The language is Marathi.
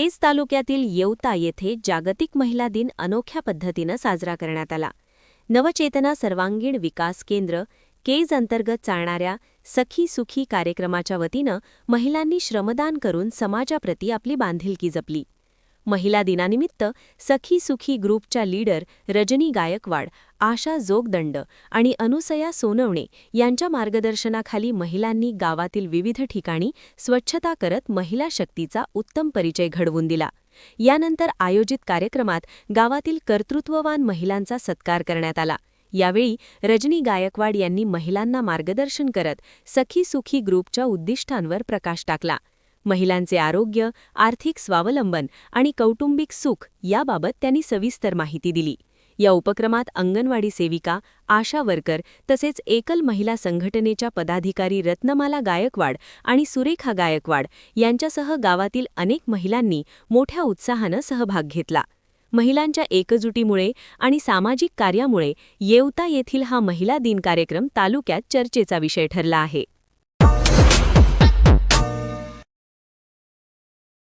केज तालुक्यातील येवता येथे जागतिक महिला दिन अनोख्या पद्धतीनं साजरा करण्यात आला. नवचेतना सर्वांगीण विकास केंद्र केज अंतर्गत चालणाऱ्या सखी सुखी कार्यक्रमाच्या वतीनं महिलांनी श्रमदान करून समाजाप्रती आपली बांधिलकी जपली. महिला दिनानिमित्त सखी सुखी ग्रुपच्या लीडर रजनी गायकवाड, आशा जोगदंड आणि अनुसया सोनवणे यांच्या मार्गदर्शनाखाली महिलांनी गावातील विविध ठिकाणी स्वच्छता करत महिला शक्तीचा उत्तम परिचय घडवून दिला. यानंतर आयोजित कार्यक्रमात गावातील कर्तृत्ववान महिलांचा सत्कार करण्यात आला. यावेळी रजनी गायकवाड यांनी महिलांना मार्गदर्शन करत सखी सुखी ग्रुपच्या उद्दिष्टांवर प्रकाश टाकला. महिलांचे आरोग्य, आर्थिक स्वावलंबन आणि कौटुंबिक सुख याबाबत त्यांनी सविस्तर माहिती दिली. या उपक्रमात अंगणवाडी सेविका, आशा वर्कर तसेच एकल महिला संघटनेच्या पदाधिकारी रत्नमाला गायकवाड आणि सुरेखा गायकवाड यांच्यासह गावातील अनेक महिलांनी मोठ्या उत्साहानं सहभाग घेतला. महिलांच्या एकजुटीमुळे आणि सामाजिक कार्यामुळे येवता येथील हा महिला दिन कार्यक्रम तालुक्यात चर्चेचा विषय ठरला आहे.